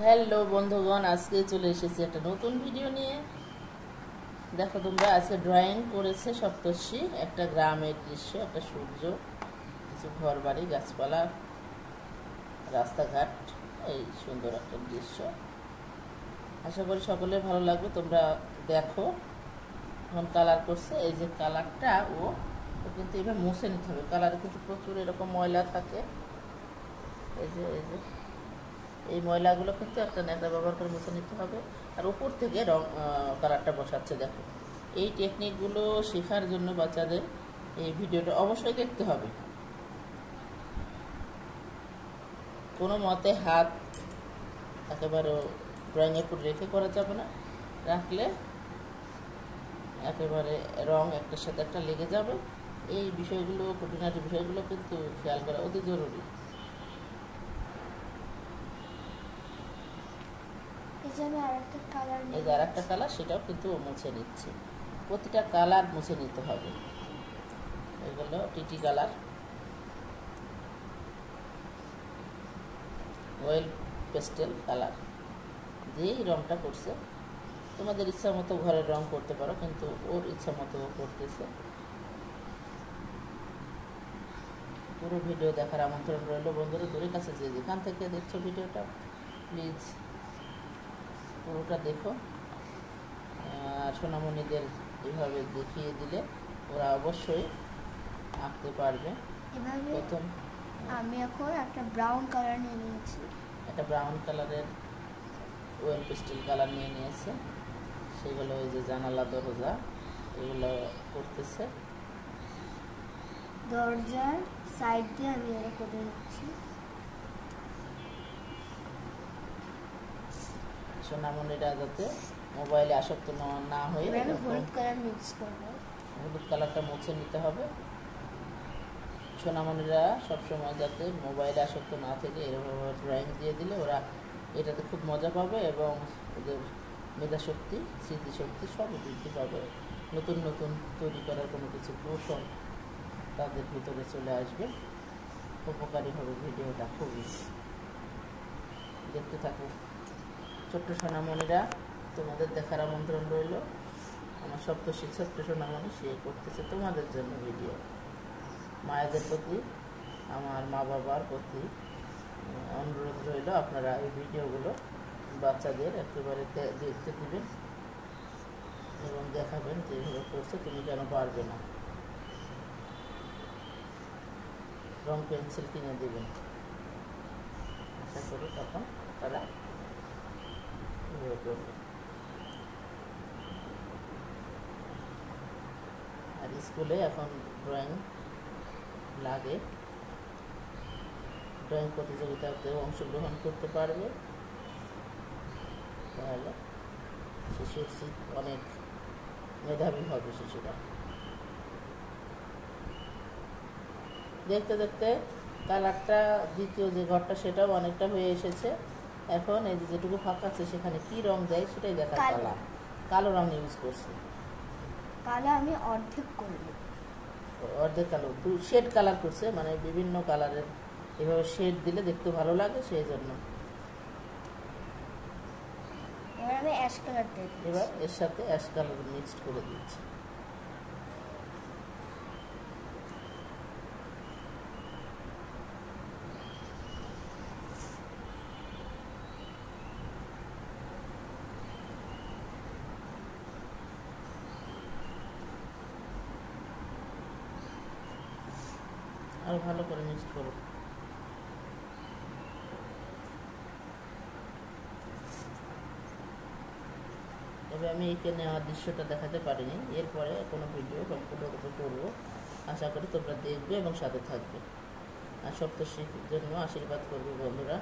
Hello বন্ধুগণ, আজকে চলে এসেছি একটা নতুন ভিডিও নিয়ে। দেখো তোমরা, আজকে ড্রয়িং করেছে সপ্তর্ষি। একটা গ্রামের দৃশ্য, একটা সূর্য, কিছু ঘর বাড়ি, গাছপালা, রাস্তাঘাট, এই সুন্দর একটা দৃশ্য। আশা করি সকলের ভালো লাগবে। তোমরা দেখো। এখন কালার করছে, এই যে কালারটা ও কিন্তু এবার মুছে নিতে হবে। কালারে কিন্তু প্রচুর এরকম ময়লা থাকে। এই ময়লাগুলো কিন্তু একটা ন্যাকড়া ব্যবহার করে মুছে নিতে হবে। আর উপর থেকে রং কালারটা বসাচ্ছে। দেখো, এই টেকনিকগুলো শেখার জন্য বাচ্চাদের এই ভিডিওটা অবশ্যই দেখতে হবে। কোনো মতে হাত একেবারে ড্রয়িংয়ের উপর রেখে করা যাবে না। রাখলে একেবারে রং একটার সাথে একটা লেগে যাবে। এই বিষয়গুলো, খুঁটিনাটি বিষয়গুলো কিন্তু খেয়াল করা অতি জরুরি। এই যে আর একটা কালার, সেটাও কিন্তু মুছে নিচ্ছে। প্রতিটা কালার মুছে নিতে হবে। এগুলো TT colour, oil pastel colour দিয়েই রংটা করছে। তোমাদের ইচ্ছা মতো ঘরের রং করতে পারো, কিন্তু ওর ইচ্ছা মতো করতেছে। পুরো ভিডিও দেখার আমন্ত্রণ রইল বন্ধুরা। দূরের কাছে যে যেখান থেকে দেখছো ভিডিওটা, প্লিজ পুরোটা দেখো। আর সোনামণিদের এইভাবে দেখিয়ে দিলে ওরা অবশ্যই আঁকতে পারবে। প্রথম আমি এখন একটা ব্রাউন কালার নিয়ে নিয়েছি। একটা ব্রাউন কালারের ওয়েল পেস্টেল কালার নিয়ে নিয়েছে। সেগুলো ওই যে জানালা, দরজা, এগুলো করতেছে। দরজার সাইড দিয়ে আমি এটা করে নিচ্ছি। সোনামণিরা যাতে মোবাইলে আসক্ত না হয়ে, হলুদ কালার মিক্স করবো। হলুদ কালারটা মুছে নিতে হবে। সোনামণিরা সবসময় যাতে মোবাইলে আসক্ত না থেকে এরকমভাবে ড্রয়িং দিয়ে দিলে ওরা এটাতে খুব মজা পাবে এবং ওদের মেধাশক্তি, স্মৃতিশক্তি সব বৃদ্ধি পাবে। নতুন নতুন তৈরি করার কোনো কিছু কৌশল তাদের ভিতরে চলে আসবে। উপকারী হবে ভিডিওটা খুবই। দেখতে থাকো ছোট্ট সোনামণিরা, তোমাদের দেখার আমন্ত্রণ রইল। আমার সপ্তর্ষি ছোট্ট সোনামণি, সে করতেছে তোমাদের জন্য ভিডিও। মায়েদের প্রতি, আমার মা বাবার প্রতি অনুরোধ রইল, আপনারা এই ভিডিওগুলো বাচ্চাদের একেবারে দেখতে দিবেন এবং দেখাবেন যে এইভাবে করছে, তুমি কেন পারবে না। রং পেন্সিল কিনে দেবেন। আশা করি তখন তারা এভাবে করবে। আর স্কুলে এখন ড্রয়িং লাগে। ড্রয়িং প্রতিযোগিতাতে অংশগ্রহণ করতে পারবে। তাহলে শিশুর অনেক মেধাবী হবে শিশুরা। দেখতে দেখতে কালারটা, দ্বিতীয় যে ঘরটা, সেটাও অনেকটা হয়ে এসেছে। এখন এই যে যেটুকু ফাঁকা আছে সেখানে কি রং দেয় সেটাই দেখার পালা। কালো রং ইউজ করছে। কালো আমি অর্ধেক করব। অর্ধেক কালো, শেড কালার করছে, মানে বিভিন্ন কালারের এভাবে শেড দিলে দেখতে ভালো লাগে, সেই জন্য। এবার আমি অ্যাশ কালার দেব। এবার এর সাথে অ্যাশ কালার মিক্সড করে দিচ্ছি। আর ভালো করে মিক্সড করো। তবে আমি এঁকে নেওয়ার দৃশ্যটা দেখাতে পারিনি। এরপরে কোনো ভিডিও কম্পিউটার করবো। আশা করি তোমরা দেখবে এবং সাথে থাকবে। আর সপ্তর্ষির জন্য আশীর্বাদ করবে বন্ধুরা।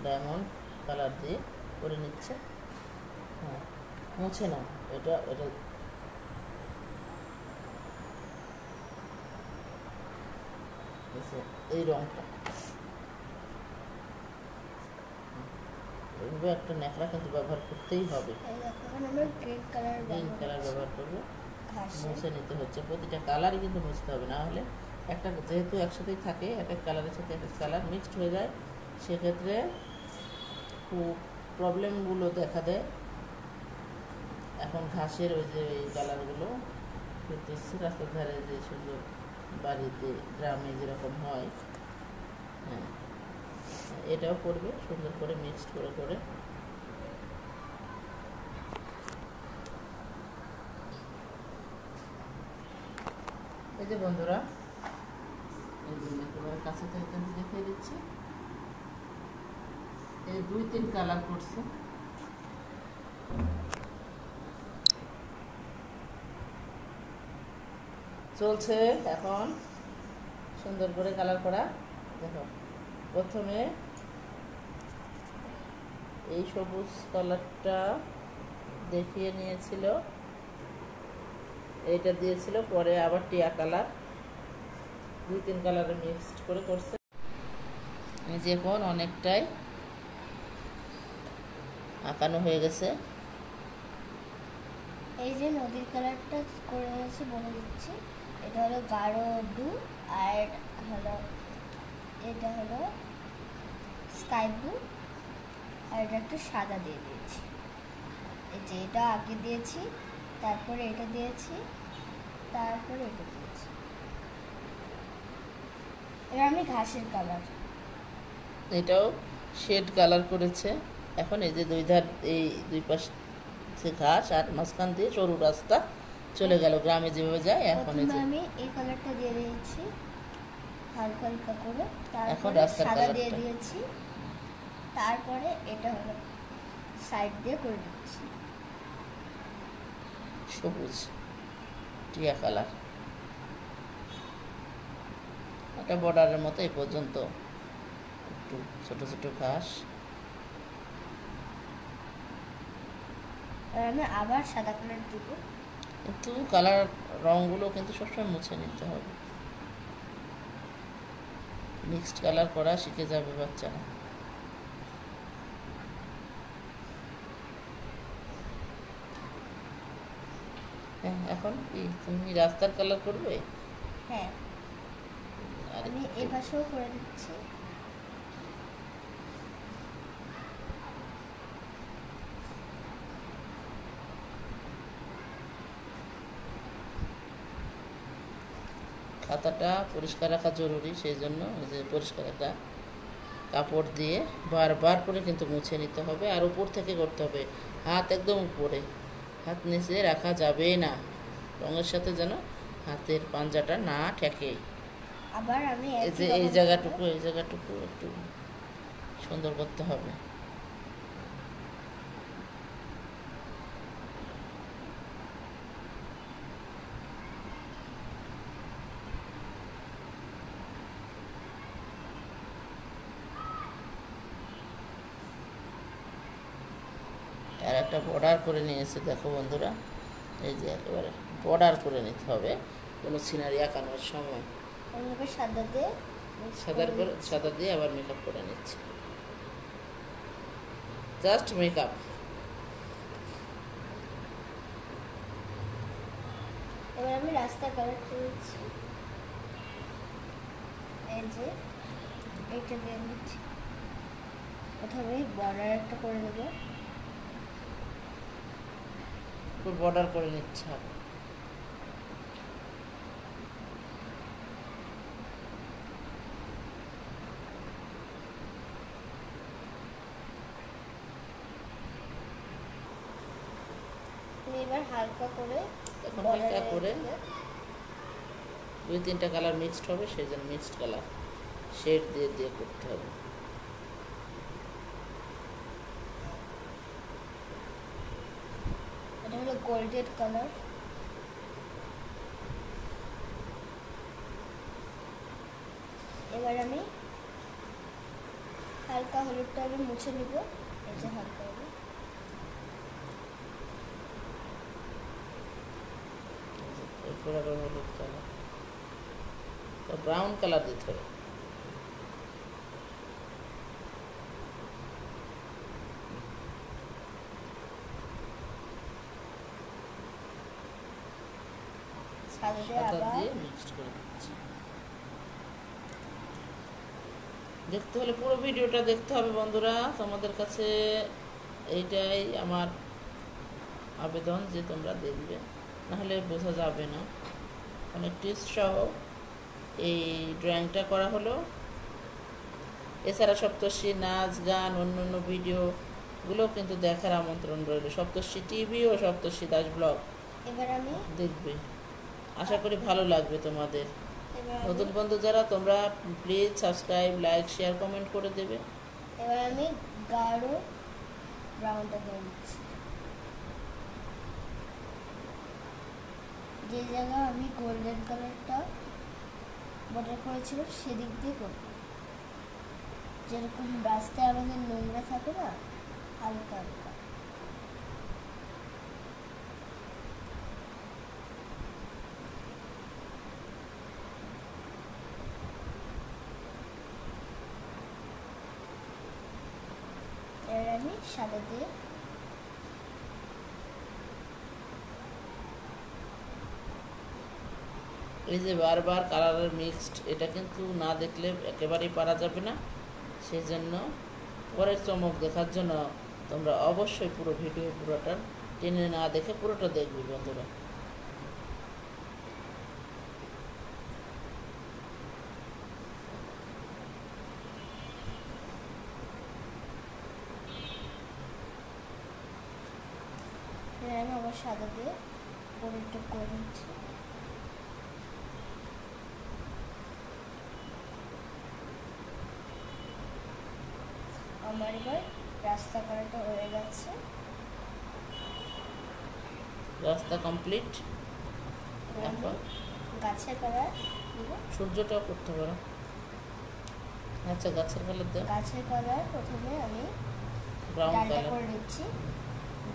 ডায়মন্ড কালার দিয়ে করে নিচ্ছে। হ্যাঁ, মুছে নাও এটা। এই রংটা এইভাবে একটা ন্যাকড়া কিন্তু ব্যবহার করতেই হবে। গ্রিন কালার ব্যবহার করবো। মুছে নিতে হচ্ছে, প্রতিটা কালারই কিন্তু মুছতে হবে, না হলে একটা যেহেতু একসাথেই থাকে, এক এক কালারের সাথে এক এক কালার মিক্সড হয়ে যায়, সেক্ষেত্রে খুব প্রবলেমগুলো দেখা দেয়। এখন ঘাসের ওই যে এই কালারগুলো করতেছি রাস্তার ধারে, যে সুন্দর বাড়িতে গ্রামে যেরকম হয়, হ্যাঁ এটাও করবে সুন্দর করে মিক্সড করে করে। এই যে বন্ধুরা, এই যে একেবারে কাছে থেকে এখান থেকে দেখিয়ে দিচ্ছি, এই 2-3 কালার করছে। চলছে এখন সুন্দর করে কালার করা। দেখো, প্রথমে এই সবুজ কালারটা দেখিয়ে নিয়েছিল, এইটা দিয়েছিল, পরে আবার টিয়া কালার, 2-3 কালারে মিক্সড করে করছে। এই যে এখন অনেকটাই আঁকানো হয়ে গেছে। এই যে নদীর কালারটা করে নিয়েছি, বলে দিচ্ছি। এটা হলো গাঢ় ব্লু, আর হলো এটা হলো স্কাই ব্লু, আর এটা একটা সাদা দিয়ে দিয়েছি। এই যে এটা আগে দিয়েছি, তারপরে এটা দিয়েছি, তারপরে এটা দিয়েছি। এবার আমি ঘাসের কালার, এটাও শেড কালার করেছে। এখন এই যে দুই ধার, এই দুই পাশে ঘাস আর মাঝখান দিয়ে সরু রাস্তা চলে গেল গ্রামে যেভাবে যায়। এখন এই প্রথমে যে আমি এই কালারটা দিয়ে দিয়েছি হালকা হালকা করে, এখন তারপরে রাস্তার সাদা দিয়ে কালারটা দিয়েছি, তারপরে এটা হলো সাইড দিয়ে করে দিচ্ছি সবুজ টিয়া কালার। একটা বর্ডারের মতো এই পর্যন্ত একটু ছোট ছোট ঘাস। আর আমি আবার সাদা কালার দিব। কিন্তু কালার রঙগুলো কিন্তু সবসময় মুছে নিতে হবে, মিক্সড কালার করা শিখে যাবে বাচ্চারা। হ্যাঁ, এখন কি তুমি রাস্তার কালার করবে? হ্যাঁ, আর আমি এই পাশেও করে দিচ্ছি। খাতাটা পরিষ্কার রাখা জরুরি, সেই জন্য এই যে পরিষ্কার একটা কাপড় দিয়ে বারবার করে কিন্তু মুছে নিতে হবে, আর উপর থেকে করতে হবে, হাত একদম উপরে, হাত নিচে রাখা যাবে না, রঙের সাথে যেন হাতের পাঞ্জাটা না ঠেকে। আবার আমি এই যে এই জায়গাটুকু একটু সুন্দর করতে হবে। আর একটা বর্ডার করে নিয়েছে, দেখো বন্ধুরা, এই যে একেবারে বর্ডার করে নিতে হবে কোনো সিনারি আঁকানোর সময়। আমি এবার সাদা দিয়ে mix করে দিচ্ছি। সাদা দিয়ে আবার মেকআপ করে নিচ্ছি, জাস্ট মেকআপ। এবার আমি রাস্তা কালার করেছি, এই যে এইটা দিয়ে দিচ্ছি। প্রথমে বর্ডার একটা করে দেবো, বর্ডার করে নিচ্ছে হবে। এবার হালকা করে এখন border হালকা এর করে দিকে 2-3টা কালার মিক্সড হবে, সেই জন্য মিক্সড কালার শেড দিয়ে দিয়ে করতে হবে। এটা হলো গোল্ডেন কালার। এবার আমি হালকা হলুদটা আমি মুছে নিব, এই যে হালকা হলুদ। এরপর আবার হলুদ কালার, ব্রাউন কালার দিতে হবে। সাদা দিয়ে সাদা আবার দিয়ে মিক্সড করে দিচ্ছি। দেখতে হলে পুরো ভিডিওটা দেখতে হবে বন্ধুরা। তোমাদের কাছে এইটাই আমার আবেদন যে তোমরা দেখবে, নাহলে বোঝা যাবে না। অনেক টিপস সহ এই ড্রয়িংটা করা হলো। এছাড়া সপ্তর্ষি নাচ গান অন্য ভিডিওগুলো কিন্তু দেখার আমন্ত্রণ রইল। সপ্তর্ষি টিভি ও সপ্তর্ষি দাস ব্লগ এবার আমি দেখবে, আশা করি ভালো লাগবে তোমাদের। এবার নতুন বন্ধু যারা, তোমরা please subscribe, like, share, comment করে দেবে। এবার আমি গাঢ় ব্রাউনটা দিয়ে দিচ্ছি। যে জায়গায় আমি গোল্ডেন কালারটা বর্ডার করেছিলাম সেদিক দিয়ে করব। যেরকম রাস্তায় আমাদের নোংরা থাকে না, হালকা হালকা। এবার আমি সাদা দিয়ে এই যে বারবার কালারের মিক্সড, এটা কিন্তু না দেখলে একেবারেই পারা যাবে না। সেই জন্য পরের চমক দেখার জন্য তোমরা অবশ্যই পুরো ভিডিও পুরোটা টেনে না দেখে পুরোটা দেখবে বন্ধুরা। আমি আবার সাদা দিয়ে পরেরটা করে নিচ্ছি। আমার এবার রাস্তা করাটা হয়ে গেছে। রাস্তা কমপ্লিট। এখন গাছের কালার দিব। সূর্যটাও করতে পারো। আচ্ছা, গাছের কালার দাও। গাছের কালার প্রথমে আমি ব্রাউন ডালটা কালার, করে দিচ্ছি।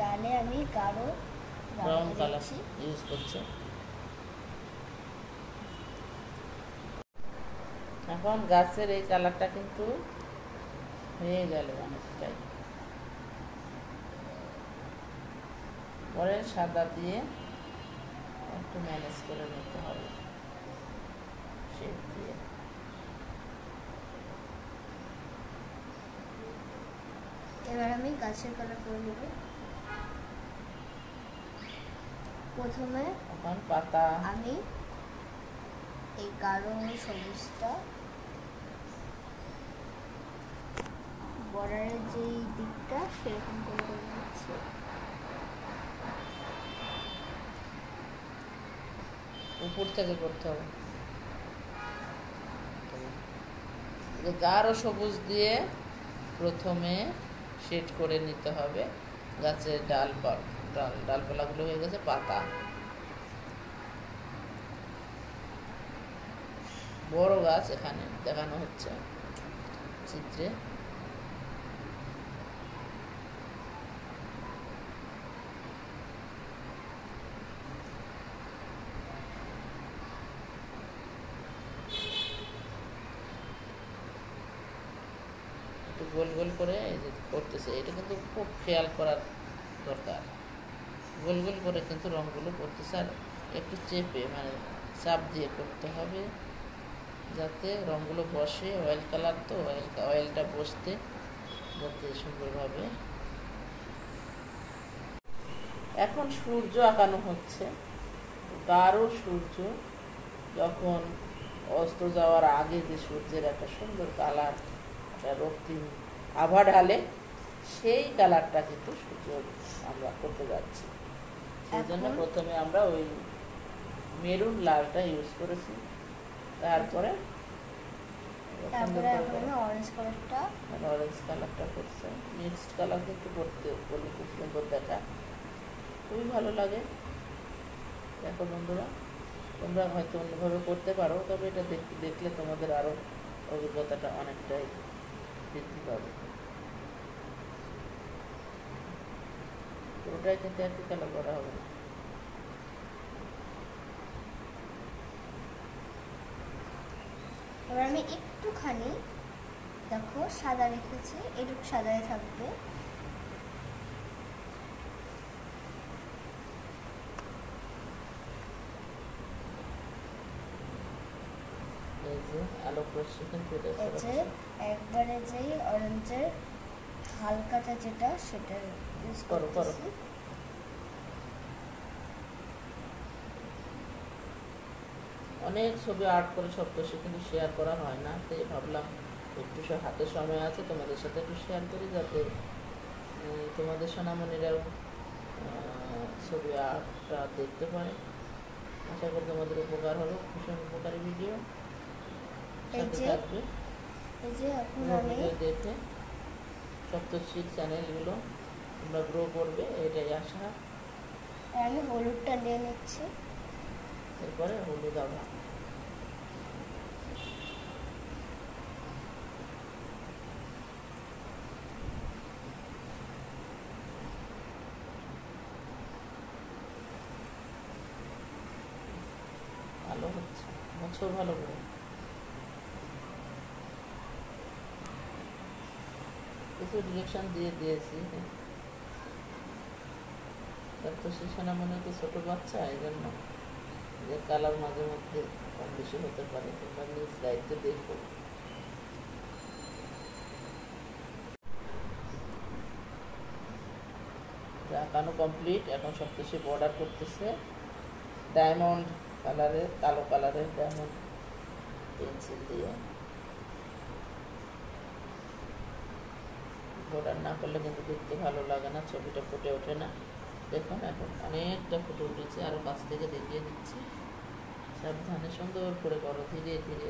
ডালে আমি গাঢ় ব্রাউন ব্রাউন কালার দিচ্ছি। ইউজ করছে। এখন গাছের এই কালারটা কিন্তু হয়ে গেল অনেকটাই। পরে সাদা দিয়ে একটু ম্যানেজ করে নিতে হবে শেড দিয়ে। এবার আমি গাছের কালার করে নেব। প্রথমে এখন পাতা, আমি এই গাঢ় সবুজটা বর্ডারের যেই দিকটা সেরকম করে নিচ্ছি। উপর থেকে করতে হবে। গাঢ় সবুজ দিয়ে প্রথমে শেড করে নিতে হবে। গাছের ডালপালাগুলো হয়ে গেছে পাতা। বড় গাছ এখানে দেখানো হচ্ছে চিত্রে। একটু গোল গোল করে এই যে করতেছে, এটা কিন্তু খুব খেয়াল করার দরকার। গোল গোল করে কিন্তু রঙগুলো করতেছে, আর একটু চেপে মানে চাপ দিয়ে করতে হবে যাতে রঙগুলো বসে। অয়েল কালার তো, অয়েলটা বসতে যাতে সুন্দরভাবে। এখন সূর্য আঁকানো হচ্ছে। গাঢ় সূর্য যখন অস্ত যাওয়ার আগে যে সূর্যের একটা সুন্দর কালার, একটা রক্তিম আভা ঢালে, সেই কালারটা কিন্তু সূর্য আমরা করতে যাচ্ছি। সেই জন্য প্রথমে আমরা ওই মেরুন লালটা ইউজ করেছি। তারপরে অরেঞ্জ কালারটা করছে। মিক্সড কালার কিন্তু করতে বলে খুব সুন্দর দেখা, খুবই ভালো লাগে। দেখো বন্ধুরা, তোমরা হয়তো অন্যভাবে করতে পারো, তবে এটা দেখলে তোমাদের আরও অভিজ্ঞতাটা অনেকটাই বৃদ্ধি পাবে। পুরোটাই কিন্তু একই কালার করা হবে না। এবার আমি একটুখানি, দেখো সাদা রেখেছি, এটুকু সাদাই থাকবে। যে আলো করছে কিন্তু এটা এই যে একবারে যেই অরেঞ্জের হালকাটা যেটা সেটা ইউজ করো, করো। করতেছি। অনেক ছবি আর্ট করে সপ্তর্ষি কিন্তু শেয়ার করা হয় না, তাই ভাবলাম একটু হাতে সময় আছে তোমাদের সাথে একটু শেয়ার করি, যাতে তোমাদের সোনামণিরাও ছবি আর্টটা দেখতে পারে। আশা করি তোমাদের উপকার হলো, ভীষণ উপকারী ভিডিও, সাথে থাকবে। এই যে এখন আমি ভিডিও দেখে সপ্তর্ষির চ্যানেলগুলো তোমরা গ্রো করবে, এটাই আশা। আমি হলুদটা নিয়ে নিচ্ছি। এরপরে হলুদ আবার ভালো হচ্ছে, মুছো ভালো করে। কিছু ডিরেকশন দিয়ে দিয়েছি, তো সে সোনামণি তো ছোটো বাচ্চা, এই জন্য যে কালার মাঝে মধ্যে কম বেশি হতে পারে, তোমরা নিজ দায়িত্বে দেখো। আঁকানো কমপ্লিট। এখন সপ্তর্ষি বর্ডার করতেছে ডায়মন্ড কালারের, কালো কালারের ডায়মন্ড পেন্সিল দিয়ে। বর্ডার না করলে কিন্তু দেখতে ভালো লাগে না, ছবিটা ফুটে ওঠে না। দেখুন এখন অনেকটা ফুটে উঠেছে, আরও কাছ থেকে দেখিয়ে দিচ্ছি। সাবধানে সুন্দর করে করো, ধীরে ধীরে।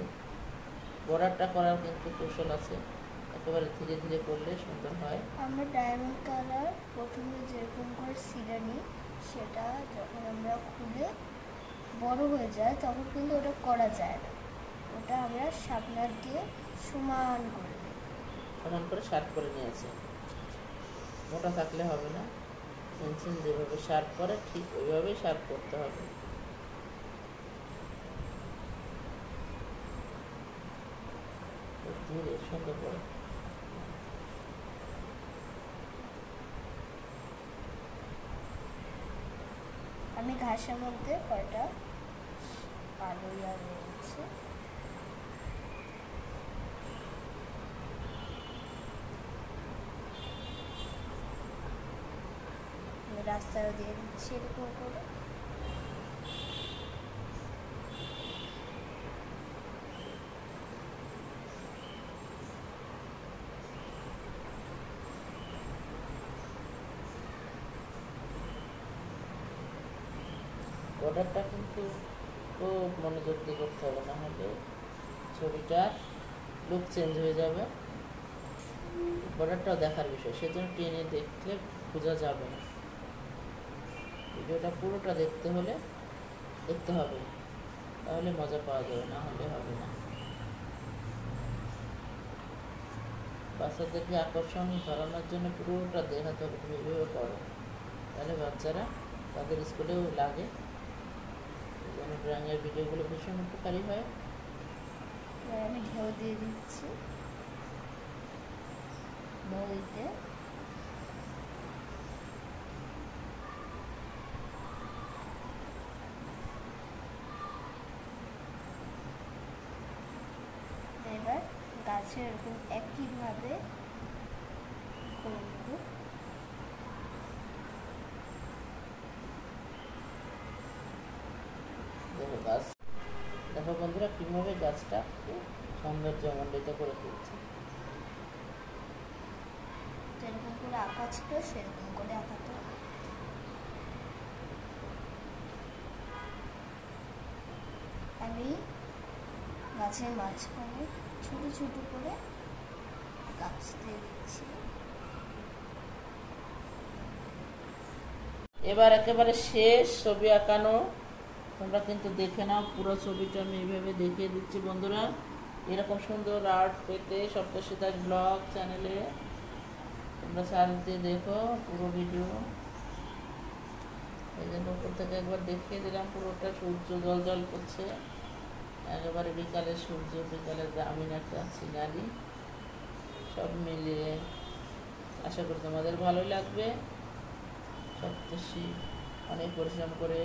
বর্ডারটা করার কিন্তু কৌশল আছে, একেবারে ধীরে ধীরে করলে সুন্দর হয়। আমরা ডায়মন্ড কালার প্রথমে যেরকম করে সিরা নিই, সেটা যখন আমরা খুলে বড় হয়ে যায় তখন কিন্তু ওটা করা যায় না, ওটা আমরা শার্পনার দিয়ে সমান করে দিই। সমান করে শার্প করে নিয়েছে, মোটা থাকলে হবে না। পেন্সিল যেভাবে শার্প করে ঠিক ওইভাবেই শার্প করতে হবে। ধীরে সুন্দর করে। আমি ঘাসের মধ্যে কয়টা আলু লাগিয়েছি। রাস্তায় দিয়ে দিচ্ছি এরকম করে। বর্ডারটা কিন্তু খুব মনোযোগ দিয়ে করতে হবে, না হলে ছবিটার লুক চেঞ্জ হয়ে যাবে। বর্ডারটাও দেখার বিষয়, সেজন্য টেনে দেখলে বোঝা যাবে না। ভিডিওটা পুরোটা দেখতে হবে, তাহলে মজা পাওয়া যাবে, না হলে হবে না। বাচ্চাদেরকে আকর্ষণ বাড়ানোর জন্য পুরোটা দেখাতে হবে, তুমি এভাবে করো, তাহলে বাচ্চারা তাদের স্কুলেও লাগে। এই জন্য ড্রয়িংয়ের ভিডিওগুলো ভীষণ উপকারী হয়। আমি ঢেউ দিয়ে দিচ্ছি নদীতে। এবার গাছে এরকম একইভাবে করে দেবো। দেখো গাছ, দেখো বন্ধুরা কীভাবে গাছটা সৌন্দর্যমণ্ডিত করে তুলছে। যেরকম করে আঁকা ছিল সেরকম করে আঁকাতে হবে। আমি গাছের মাঝখানে ছোট ছোট করে গাছ দিয়ে দিচ্ছি। এবার একেবারে শেষ ছবি আঁকানো, তোমরা কিন্তু দেখে নাও পুরো ছবিটা, আমি এইভাবে দেখিয়ে দিচ্ছি বন্ধুরা। এরকম সুন্দর আর্ট পেতে সপ্তর্ষি দাস ব্লগ চ্যানেলে তোমরা সার্চ দিয়ে দেখো পুরো ভিডিও। এই জন্য উপর থেকে একবার দেখিয়ে দিলাম, পুরোটা সূর্য জল জল করছে, একেবারে বিকালের সূর্য, বিকালের গ্রামীণ একটা সিনারি, সব মিলিয়ে আশা করি তোমাদের ভালোই লাগবে। সপ্তর্ষি অনেক পরিশ্রম করে